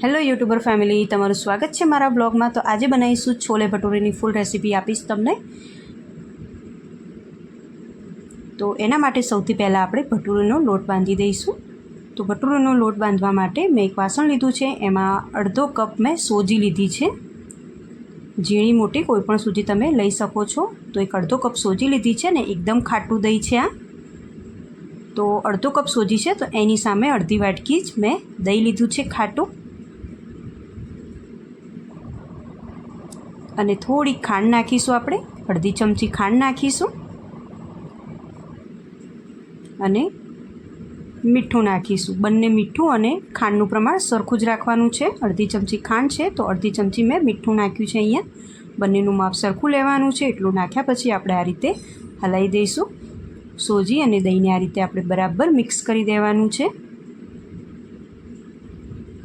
Hello YouTuber family, તમારું સ્વાગત છે મારા બ્લોગમાં। તો આજે બનાવીશું છોલે ભટૂરેની ફૂલ રેસીપી આપીશ તમને। તો એના માટે સૌથી પહેલાં આપણે ભટૂરેનો લોટ બાંધી દઈશું। તો ભટૂરેનો લોટ બાંધવા માટે મેં એક વાસણ લીધું છે, એમાં અડધો કપ મેં સોજી લીધી છે। ઝીણી મોટી કોઈ પણ સોજી તમે લઈ શકો છો। તો એક અડધો કપ સોજી લીધી છે ને એકદમ ખાટું દહીં છે આ। તો અડધો કપ સોજી છે તો એની સામે અડધી વાટકી જ મેં દહીં લીધું છે ખાટું। અને થોડી ખાંડ નાખીશું, આપણે અડધી ચમચી ખાંડ નાખીશું અને મીઠું નાખીશું। બંને મીઠું અને ખાંડનું પ્રમાણ સરખું જ રાખવાનું છે। અડધી ચમચી ખાંડ છે તો અડધી ચમચી મેં મીઠું નાખ્યું છે। અહીંયા બંનેનું માપ સરખું લેવાનું છે। એટલું નાખ્યા પછી આપણે આ રીતે હલાવી દઈશું। સોજી અને દહીંને આ રીતે આપણે બરાબર મિક્સ કરી દેવાનું છે।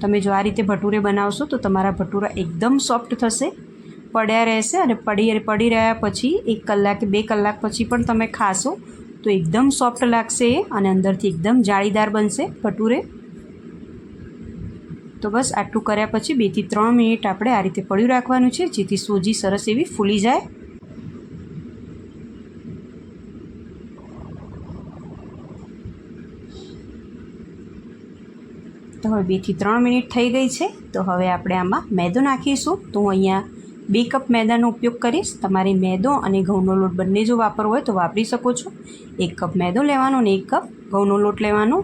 તમે જો આ રીતે ભટૂરે બનાવશો તો તમારા ભટૂરા એકદમ સોફ્ટ થશે, પડ્યા રહેશે અને પડી રહ્યા પછી 1 કલાક કે 2 કલાક પછી પણ તમે ખાશો તો એકદમ સોફ્ટ લાગશે અને અંદરથી એકદમ જાળીદાર બનશે ભટૂરે। તો બસ આટલું કર્યા પછી 2 થી 3 મિનિટ આપણે આ રીતે પડ્યું રાખવાનું છે, જેથી સોજી સરસ એવી ફૂલી જાય। તો હવે 2 થી 3 મિનિટ થઈ ગઈ છે। તો હવે આપણે આમાં મેદો નાખીશું। તો હું અહીંયા 2 કપ મેદાનો ઉપયોગ કરીશ। તમારે મેદો અને ઘઉંનો લોટ બંને જો વાપરવો હોય તો વાપરી શકો છો। 1 કપ મેદો લેવાનો અને 1 કપ ઘઉંનો લોટ લેવાનો।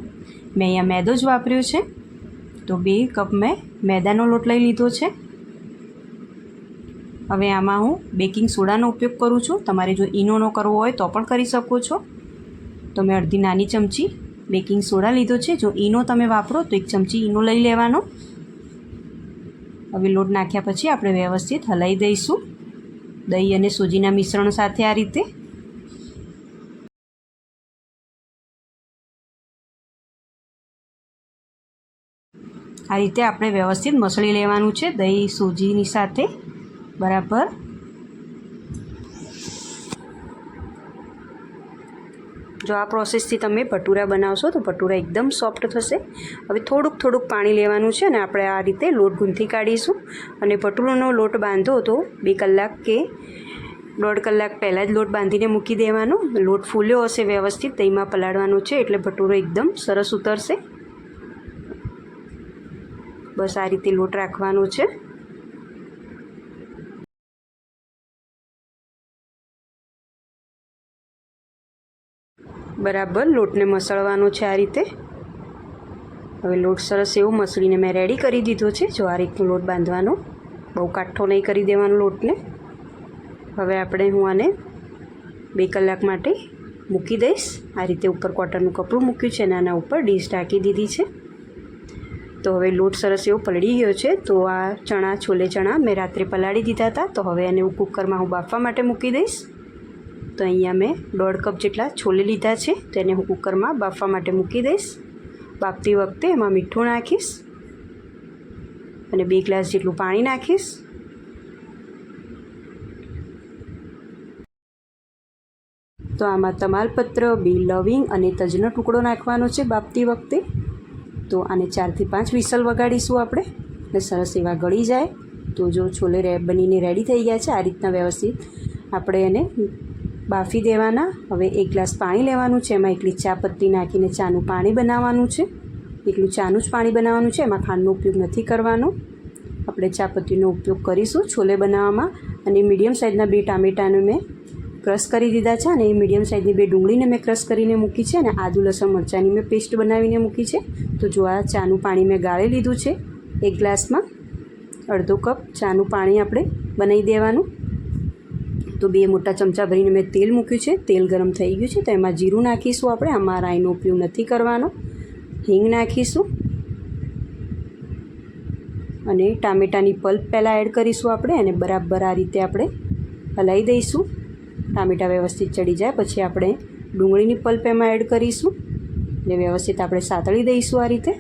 મેં અહીંયા મેદો જ વાપર્યો છે, તો 2 કપ મેં મેદાનો લોટ લઈ લીધો છે। હવે આમાં હું બેકિંગ સોડાનો ઉપયોગ કરું છું। તમારે જો ઈનોનો કરવો હોય તો પણ કરી શકો છો। તો મેં અડધી નાની ચમચી બેકિંગ સોડા લીધો છે। જો ઈનો તમે વાપરો તો 1 ચમચી ઈનો લઈ લેવાનો। હવે લોટ નાખ્યા પછી આપણે વ્યવસ્થિત હલાવી દઈશું દહીં અને સોજીના મિશ્રણ સાથે। આ રીતે આપણે વ્યવસ્થિત મસળી લેવાનું છે દહીં સોજીની સાથે બરાબર। જો આ પ્રોસેસથી તમે ભટૂરા બનાવશો તો ભટૂરા એકદમ સોફ્ટ થશે। હવે થોડુંક પાણી લેવાનું છે અને આપણે આ રીતે લોટ ગૂંથી કાઢીશું। અને ભટૂરાનો લોટ બાંધો તો 2 કલાક કે 1.5 કલાક પહેલાં જ લોટ બાંધીને મૂકી દેવાનો। લોટ ફૂલ્યો હશે વ્યવસ્થિત દહીંમાં પલાળવાનો છે એટલે ભટૂરો એકદમ સરસ ઉતરશે। બસ આ રીતે લોટ રાખવાનો છે। બરાબર લોટને મસળવાનો છે આ રીતે। હવે લોટ સરસ એવો મસળીને મેં રેડી કરી દીધો છે। જો આ રીતનો લોટ બાંધવાનો, બહુ કાઠો નહીં કરી દેવાનો લોટને। હવે હું આને 2 કલાક માટે મૂકી દઈશ। આ રીતે ઉપર કોટનનું કપડું મૂક્યું છે અને આના ઉપર ડીશ ઢાંકી દીધી છે। તો હવે લોટ સરસ એવો પલળી ગયો છે। તો આ છોલે ચણા મેં રાત્રે પલાળી દીધા હતા। તો હવે એને કુકરમાં હું બાફવા માટે મૂકી દઈશ। તો અહીંયા મેં 1.5 કપ જેટલા છોલે લીધા છે, તેને હું કુકરમાં બાફવા માટે મૂકી દઈશ। બાફતી વખતે એમાં મીઠું નાખીશ અને 2 ગ્લાસ જેટલું પાણી નાખીશ। તો આમાં તમાલપત્ર, 2 લવિંગ અને તજનો ટુકડો નાખવાનો છે બાફતી વખતે। તો આને 4 થી 5 વિસલ વગાડીશું આપણે અને સરસ એવા ગળી જાય। તો જો છોલે બનીને રેડી થઈ ગયા છે। આ રીતના વ્યવસ્થિત આપણે એને બાફી દેવાના। હવે 1 ગ્લાસ પાણી લેવાનું છે, એમાં એકલી ચા પત્તી નાખીને ચાનું પાણી બનાવવાનું છે। એકલું ચાનું જ પાણી બનાવવાનું છે, એમાં ખાંડનો ઉપયોગ નથી કરવાનો। આપણે ચા પત્તીનો ઉપયોગ કરીશું છોલે બનાવવામાં। અને મીડિયમ સાઇઝના 2 ટામેટાને મેં ક્રશ કરી દીધા છે અને મીડિયમ સાઇઝની 2 ડુંગળીને મેં ક્રશ કરીને મૂકી છે અને આદુ લસણ મરચાંની મેં પેસ્ટ બનાવીને મૂકી છે। તો જો આ ચાનું પાણી મેં ગાળી લીધું છે 1 ગ્લાસમાં, અડધો કપ ચાનું પાણી આપણે બનાવી દેવાનું। તો 2 મોટા ચમચા ભરીને મેં તેલ મૂક્યું છે। તેલ ગરમ થઈ ગયું છે તો એમાં જીરું નાખીશું આપણે। આમાં રાઈનો ઉપયોગ નથી કરવાનો। હિંગ નાખીશું અને ટામેટાની પલ્પ પહેલાં એડ કરીશું આપણે અને બરાબર આ રીતે આપણે હલાવી દઈશું। ટામેટા વ્યવસ્થિત ચડી જાય પછી આપણે ડુંગળીની પલ્પ એમાં એડ કરીશું અને વ્યવસ્થિત આપણે સાતળી દઈશું આ રીતે।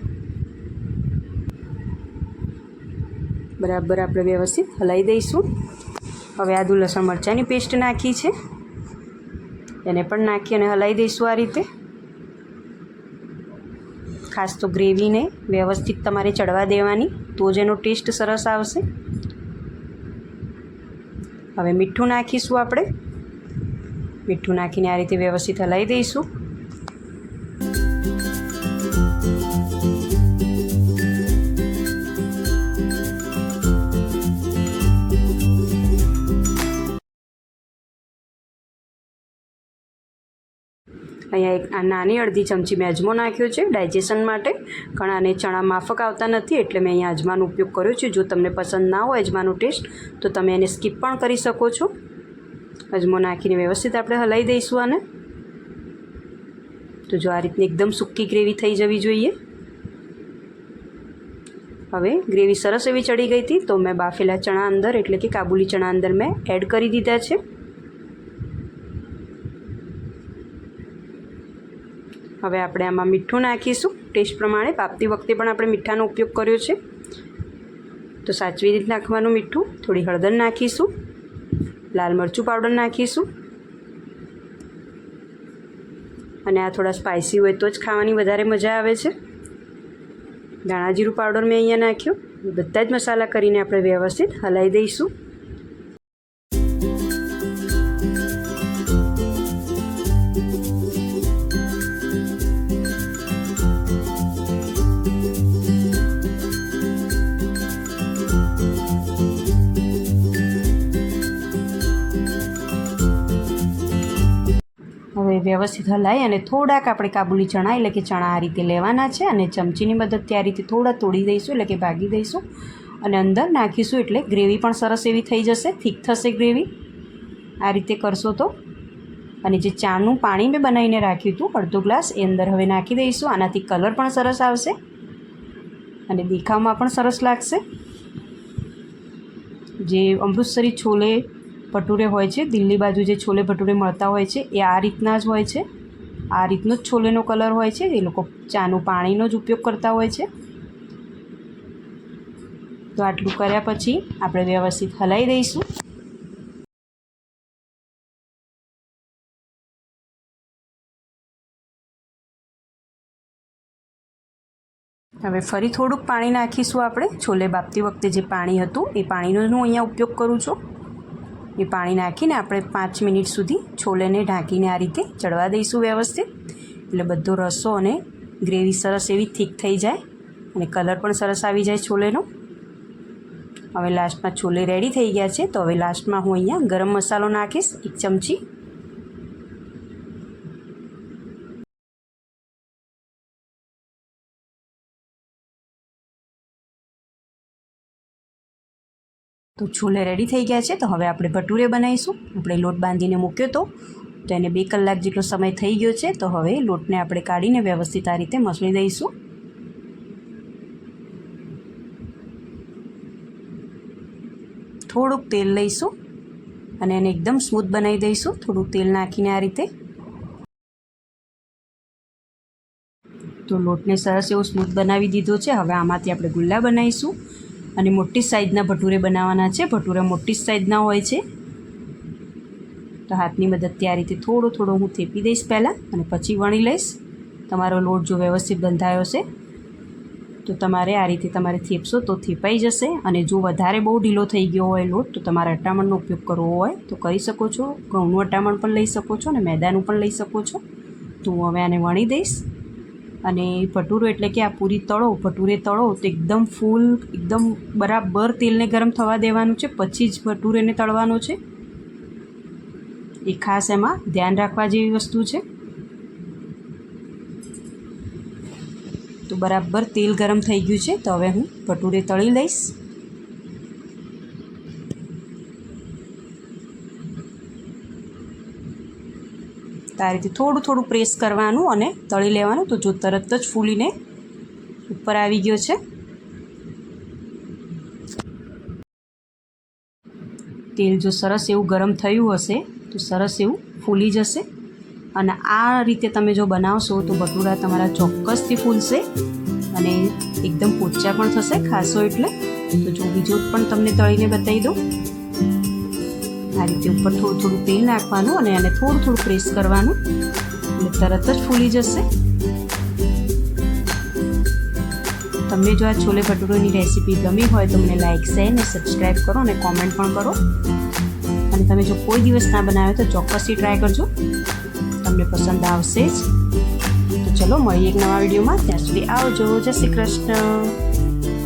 બરાબર આપણે વ્યવસ્થિત હલાવી દઈશું। હવે આદુ લસણ મરચાંની પેસ્ટ નાખી છે, એને પણ નાખી અને હલાવી દઈશું આ રીતે। ખાસ તો ગ્રેવીને વ્યવસ્થિત તમારે ચડવા દેવાની, તો જ એનો ટેસ્ટ સરસ આવશે. હવે મીઠું નાખીશું આપણે. મીઠું નાખીને આ રીતે વ્યવસ્થિત હલાવી દઈશું. અહીંયા એક નાની અડધી ચમચી મેં અજમો નાખ્યો છે ડાયજેશન માટે. ઘણાને ચણા માફક આવતા નથી એટલે મેં અહીંયા અજમાનો ઉપયોગ કર્યો છે. જો તમને પસંદ ના હોય અજમાનો ટેસ્ટ તો તમે એને સ્કીપ પણ કરી શકો છો. અજમો નાખીને વ્યવસ્થિત આપણે હલાવી દઈશું આને. તો જો આ રીતની એકદમ સૂકી ગ્રેવી થઈ જવી જોઈએ. હવે ગ્રેવી સરસ એવી ચડી ગઈ હતી તો મેં બાફેલા ચણા અંદર એટલે કે કાબુલી ચણા અંદર મેં એડ કરી દીધા છે. હવે આપણે આમાં મીઠું નાખીશું ટેસ્ટ પ્રમાણે. બાફતી વખતે પણ આપણે મીઠાનો ઉપયોગ કર્યો છે તો સાચવી રીતે નાખવાનું મીઠું. થોડી હળદર નાખીશું, લાલ મરચું પાવડર નાખીશું, અને આ થોડા સ્પાઇસી હોય તો જ ખાવાની વધારે મજા આવે છે. ધાણા જીરું પાવડર મેં અહીંયા નાખ્યું. બધા જ મસાલા કરીને આપણે વ્યવસ્થિત હલાવી દઈશું. હવે વ્યવસ્થિત હલાવી અને થોડાક આપણે કાબુલી ચણા એટલે કે ચણા આ રીતે લેવાના છે અને ચમચીની મદદથી આ રીતે થોડા તોડી દઈશું એટલે કે ભાગી દઈશું અને અંદર નાખીશું એટલે ગ્રેવી પણ સરસ એવી થઈ જશે, થીક થશે ગ્રેવી. આ રીતે કરશો તો. અને જે ચાનું પાણી મેં બનાવીને રાખ્યું હતું અડધો ગ્લાસ એ અંદર હવે નાખી દઈશું. આનાથી કલર પણ સરસ આવશે અને દેખાવમાં પણ સરસ લાગશે. જે અમૃતસરી છોલે ભટુરે હોય છે, દિલ્હી બાજુ જે છોલે ભટુરે મળતા હોય છે એ આ રીતના જ હોય છે. આ રીતનો જ છોલેનો કલર હોય છે. એ લોકો ચાનું પાણીનો જ ઉપયોગ કરતા હોય છે. તો આટલું કર્યા પછી આપણે વ્યવસ્થિત હલાવી દઈશું. હવે ફરી થોડુંક પાણી નાખીશું આપણે. છોલે બાફતી વખતે જે પાણી હતું એ પાણીનો હું અહીંયા ઉપયોગ કરું છું. એ પાણી નાખીને આપણે 5 મિનિટ સુધી છોલેને ઢાંકીને આ રીતે ચડવા દઈશું વ્યવસ્થિત. એટલે બધો રસો અને ગ્રેવી સરસ એવી થીક થઈ જાય અને કલર પણ સરસ આવી જાય છોલેનો. હવે લાસ્ટમાં છોલે રેડી થઈ ગયા છે તો હવે લાસ્ટમાં હું અહીંયા ગરમ મસાલો નાખીશ 1 ચમચી. તો છોલે રેડી થઈ ગયા છે તો હવે આપણે ભટુરે બનાવીશું. આપણે લોટ બાંધીને મૂક્યો તો એને 2 કલાક જેટલો સમય થઈ ગયો છે. તો હવે લોટને આપણે કાઢીને વ્યવસ્થિત આ રીતે મસળી દઈશું. થોડુંક તેલ લઈશું અને એને એકદમ સ્મૂથ બનાવી દઈશું. થોડુંક તેલ નાખીને આ રીતે. તો લોટને સરસ એવો સ્મૂથ બનાવી દીધો છે. હવે આમાંથી આપણે ગુલ્લા બનાવીશું અને મોટી સાઈઝના ભટુરે બનાવવાના છે. ભટુરા મોટી સાઈઝના હોય છે તો હાથની મદદથી આ રીતે થોડો થોડો હું થેપી દઈશ પહેલાં અને પછી વણી લઈશ. તમારો લોટ જો વ્યવસ્થિત બંધાયો છે તો તમારે આ રીતે તમારે થેપશો તો થેપાઈ જશે. અને જો વધારે બહુ ઢીલો થઈ ગયો હોય લોટ તો તમારે અટામણનો ઉપયોગ કરવો હોય તો કરી શકો છો. ઘઉંનું અટામણ પણ લઈ શકો છો અને મેદાનું પણ લઈ શકો છો. તો હું હવે આને વણી દઈશ. અને ભટુરો એટલે કે આ પૂરી તળો, ભટુરે તળો તો એકદમ ફૂલ એકદમ બરાબર તેલને ગરમ થવા દેવાનું છે પછી જ ભટુરેને તળવાનો છે. એ ખાસ એમાં ધ્યાન રાખવા જેવી વસ્તુ છે. તો બરાબર તેલ ગરમ થઈ ગયું છે તો હવે હું ભટુરે તળી લઈશ. તો આ રીતે થોડું થોડું પ્રેસ કરવાનું અને તળી લેવાનું. તો જો તરત જ ફૂલીને ઉપર આવી ગયો છે. તેલ જો સરસ એવું ગરમ થયું હશે તો સરસ એવું ફૂલી જશે. અને આ રીતે તમે જો બનાવશો તો ભટુરા તમારા ચોક્કસથી ફૂલશે અને એકદમ પોચા પણ થશે ખાસો એટલે. તો જો બીજો પણ તમને તળીને બતાવી દઉં. આ રીતે ઉપર થોડું થોડું તેલ નાખવાનું અને આને થોડું થોડું પ્રેસ કરવાનું એટલે તરત જ ફૂલી જશે. તમને જો આ છોલે ભટૂરેની રેસીપી ગમી હોય તો મને લાઇક શેર ને સબસ્ક્રાઈબ કરો અને કોમેન્ટ પણ કરો. અને તમે જો કોઈ દિવસ ના બનાવ્યો તો ચોક્કસથી ટ્રાય કરજો, તમને પસંદ આવશે જ. તો ચલો મળીએ એક નવા વિડીયોમાં. ત્યાં સુધી આવજો. જય શ્રી કૃષ્ણ.